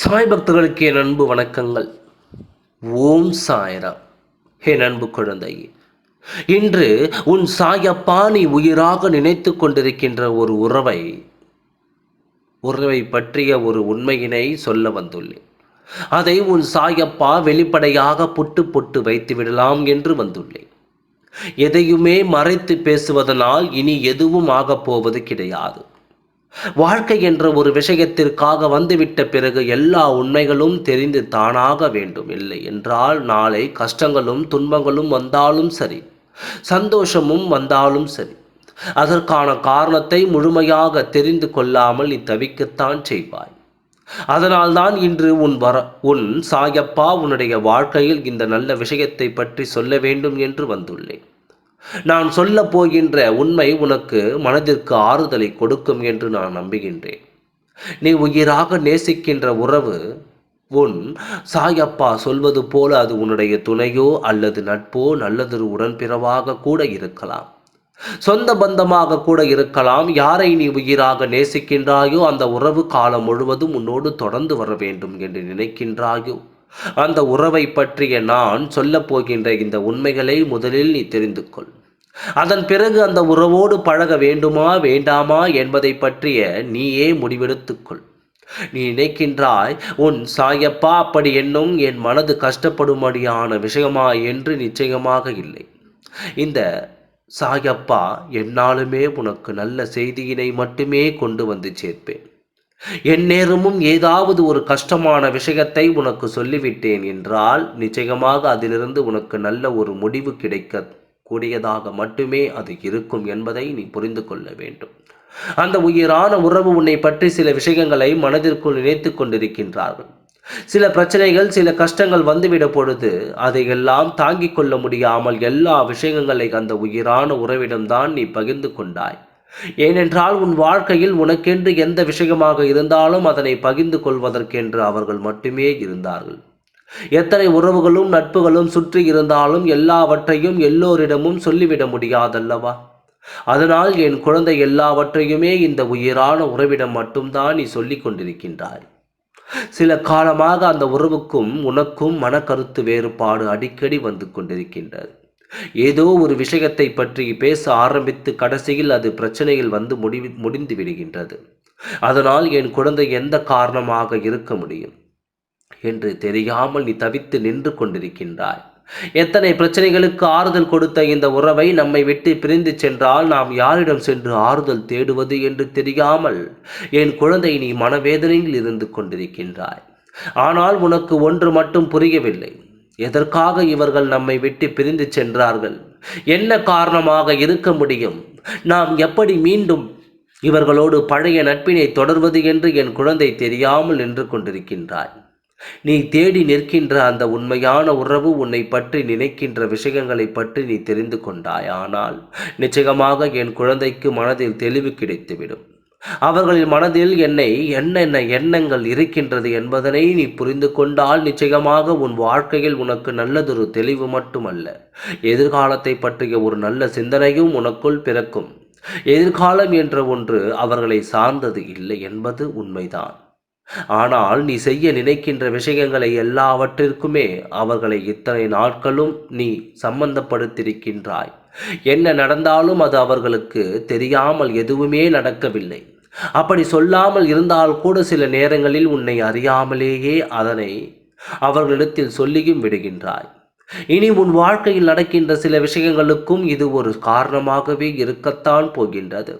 சாய் பக்தர்களுக்கு என் அன்பு வணக்கங்கள். ஓம் சாய்ராம். என் அன்பு குழந்தையே, இன்று உன் சாயப்பா நீ உயிராக நினைத்து கொண்டிருக்கின்ற ஒரு உறவை பற்றிய ஒரு உண்மையினை சொல்ல வந்துள்ளேன். அதை உன் சாயப்பா வெளிப்படையாக புட்டு புட்டு வைத்து விடலாம் என்று வந்துள்ளேன். எதையுமே மறைத்து பேசுவதனால் இனி எதுவும் ஆகப் போவது கிடையாது. வாழ்க்கை என்ற ஒரு விஷயத்திற்காக வந்துவிட்ட பிறகு எல்லா உண்மைகளும் தெரிந்து தானாக வேண்டும். இல்லை என்றால் நாளை கஷ்டங்களும் துன்பங்களும் வந்தாலும் சரி, சந்தோஷமும் வந்தாலும் சரி, அதற்கான காரணத்தை முழுமையாக தெரிந்து கொள்ளாமல் நீ தவிக்கத்தான் செய்வாய். அதனால்தான் இன்று உன் சாயப்பா உன்னுடைய வாழ்க்கையில் இந்த நல்ல விஷயத்தை பற்றி சொல்ல வேண்டும் என்று வந்துள்ளேன். நான் சொல்ல போகின்ற உண்மை உனக்கு மனதிற்கு ஆறுதலை கொடுக்கும் என்று நான் நம்புகின்றேன். நீ உயிராக நேசிக்கின்ற உறவு உன் சாயப்பா சொல்வது போல அது உன்னுடைய துணையோ அல்லது நட்போ நல்லதொரு உடன்பிறவாக கூட இருக்கலாம், சொந்த பந்தமாக கூட இருக்கலாம். யாரை நீ உயிராக நேசிக்கின்றாயோ அந்த உறவு காலம் முழுவதும் உன்னோடு தொடர்ந்து வர வேண்டும் என்று நினைக்கின்றாயோ அந்த உறவை பற்றிய நான் சொல்லப் போகின்ற இந்த உண்மைகளை முதலில் நீ தெரிந்து கொள். அதன் பிறகு அந்த உறவோடு பழக வேண்டுமா வேண்டாமா என்பதை பற்றிய நீயே முடிவெடுத்துக்கொள். நீ நினைக்கின்றாய் உன் சாயப்பா அப்படி என்னும் என் மனது கஷ்டப்படும்படியான விஷயமா என்று. நிச்சயமாக இல்லை. இந்த சாயப்பா என்னாலுமே உனக்கு நல்ல செய்தியினை மட்டுமே கொண்டு வந்து சேர்ப்பேன். எந்நேரமும் ஏதாவது ஒரு கஷ்டமான விஷயத்தை உனக்கு சொல்லிவிட்டேன் என்றால் நிச்சயமாக அதிலிருந்து உனக்கு நல்ல ஒரு முடிவு கிடைக்க கூடியதாக மட்டுமே அது இருக்கும் என்பதை நீ புரிந்து கொள்ள வேண்டும். அந்த உயிரான உறவு உன்னை பற்றி சில விஷயங்களை மனதிற்குள் நினைத்து கொண்டிருக்கின்றார்கள். சில பிரச்சனைகள் சில கஷ்டங்கள் வந்துவிட பொழுது அதையெல்லாம் தாங்கிக் கொள்ள முடியாமல் எல்லா விஷயங்களை அந்த உயிரான உறவிடம்தான் நீ பகிர்ந்து கொண்டாய். ஏனென்றால் உன் வாழ்க்கையில் உனக்கென்று எந்த விஷயமாக இருந்தாலும் அதனை பகிர்ந்து கொள்வதற்கென்று அவர்கள் மட்டுமே இருந்தார்கள். எத்தனை உறவுகளும் நட்புகளும் சுற்றி இருந்தாலும் எல்லாவற்றையும் எல்லோரிடமும் சொல்லிவிட முடியாதல்லவா? அதனால் என் குழந்தை எல்லாவற்றையுமே இந்த உயிரான உறவிடம் மட்டும்தான் நீ சொல்லிக் கொண்டிருக்கின்றாய். சில காலமாக அந்த உறவுக்கும் உனக்கும் மனக்கருத்து வேறுபாடு அடிக்கடி வந்து கொண்டிருக்கின்றது. ஏதோ ஒரு விஷயத்தை பற்றி பேச ஆரம்பித்து கடைசியில் அது பிரச்சனையில் வந்து முடிந்து விடுகின்றது. அதனால் என் குழந்தை எந்த காரணமாக இருக்க முடியும் என்று தெரியாமல் நீ தவித்து நின்று கொண்டிருக்கின்றாய். எத்தனை பிரச்சனைகளுக்கு ஆறுதல் கொடுத்த இந்த உறவை நம்மை விட்டு பிரிந்து சென்றால் நாம் யாரிடம் சென்று ஆறுதல் தேடுவது என்று தெரியாமல் என் குழந்தை நீ மனவேதனையில் இருந்து கொண்டிருக்கின்றாய். ஆனால் உனக்கு ஒன்று மட்டும் புரியவில்லை. எதற்காக இவர்கள் நம்மை விட்டு பிரிந்து சென்றார்கள்? என்ன காரணமாக இருக்க முடியும்? நாம் எப்படி மீண்டும் இவர்களோடு பழைய நட்பினை தொடர்வது என்று என் குழந்தை தெரியாமல் நின்று கொண்டிருக்கின்றாய். நீ தேடி நிற்கின்ற அந்த உண்மையான உறவு உன்னை பற்றி நினைக்கின்ற விஷயங்களை பற்றி நீ தெரிந்து கொண்டாய். ஆனால் நிச்சயமாக என் குழந்தைக்கு மனதில் தெளிவு கிடைத்துவிடும். அவர்களின் மனதில் என்னென்ன எண்ணங்கள் இருக்கின்றது என்பதனை நீ புரிந்து கொண்டால் நிச்சயமாக உன் வாழ்க்கையில் உனக்கு நல்லதொரு தெளிவு மட்டுமல்ல, எதிர்காலத்தை பற்றிய ஒரு நல்ல சிந்தனையும் உனக்குள் பிறக்கும். எதிர்காலம் என்ற ஒன்று அவர்களை சார்ந்தது இல்லை என்பது உண்மைதான். ஆனால் நீ செய்ய நினைக்கின்ற விஷயங்களை எல்லாவற்றிற்குமே அவர்களை இத்தனை நாட்களும் நீ சம்பந்தப்படுத்தியிருக்கின்றாய். என்ன நடந்தாலும் அது அவர்களுக்கு தெரியாமல் எதுவுமே நடக்கவில்லை. அப்படி சொல்லாமல் இருந்தால் கூட சில நேரங்களில் உன்னை அறியாமலேயே அதனை அவர்களிடத்தில் சொல்லியும் விடுகின்றாய். இனி உன் வாழ்க்கையில் நடக்கின்ற சில விஷயங்களுக்கும் இது ஒரு காரணமாகவே இருக்கத்தான் போகின்றது.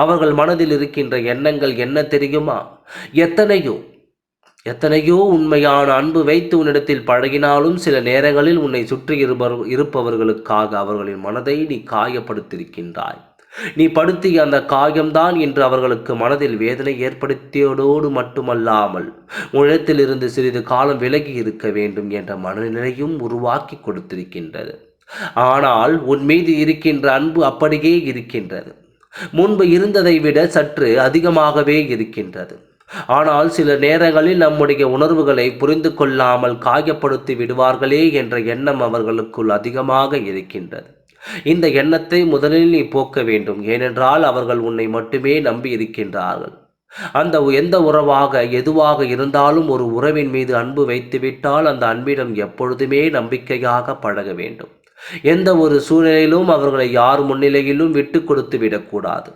அவர்கள் மனதில் இருக்கின்ற எண்ணங்கள் என்ன தெரியுமா? எத்தனையோ உண்மையான அன்பு வைத்து உன்னிடத்தில் பழகினாலும் சில நேரங்களில் உன்னை சுற்றி இருப்பவர்களுக்காக அவர்களின் மனதை நீ காயப்படுத்தியிருக்கின்றாய். நீ படுத்திய அந்த காயம்தான் இன்று அவர்களுக்கு மனதில் வேதனை ஏற்படுத்தியதோடு மட்டுமல்லாமல் உன்னிடத்தில் இருந்து சிறிது காலம் விலகி இருக்க வேண்டும் என்ற மனநிலையும் உருவாக்கி கொடுத்திருக்கின்றது. ஆனால் உன் மீது இருக்கின்ற அன்பு அப்படியே இருக்கின்றது. முன்பு இருந்ததை விட சற்று அதிகமாகவே இருக்கின்றது. ஆனால் சில நேரங்களில் நம்முடைய உணர்வுகளை புரிந்து கொள்ளாமல் காயப்படுத்தி விடுவார்களே என்ற எண்ணம் அவர்களுக்குள் அதிகமாக இருக்கின்றது. இந்த எண்ணத்தை முதலில் நீ போக்க வேண்டும். ஏனென்றால் அவர்கள் உன்னை மட்டுமே நம்பி இருக்கின்றார்கள். எந்த உறவாக எதுவாக இருந்தாலும் ஒரு உறவின் மீது அன்பு வைத்துவிட்டால் அந்த அன்பிடம் எப்பொழுதுமே நம்பிக்கையாக பழக வேண்டும். எந்த ஒரு சூழ்நிலையிலும் அவர்களை யார் முன்னிலையிலும் விட்டு கொடுத்து விடக்கூடாது.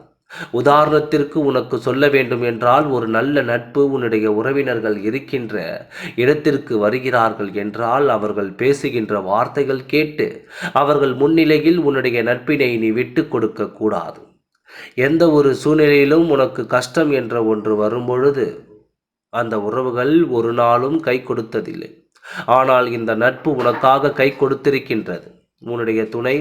உதாரணத்திற்கு உனக்கு சொல்ல வேண்டும் என்றால், ஒரு நல்ல நட்பு உன்னுடைய உறவினர்கள் இருக்கின்ற இடத்திற்கு வருகிறார்கள் என்றால் அவர்கள் பேசுகின்ற வார்த்தைகள் கேட்டு அவர்கள் முன்னிலையில் உன்னுடைய நட்பினை நீ விட்டு கொடுக்க கூடாது. எந்த ஒரு சூழ்நிலையிலும் உனக்கு கஷ்டம் என்ற ஒன்று வரும்பொழுது அந்த உறவுகள் ஒரு நாளும் கை கொடுத்ததில்லை. ஆனால் இந்த நட்பு உனக்காக கை கொடுத்திருக்கின்றது. உன்னுடைய துணை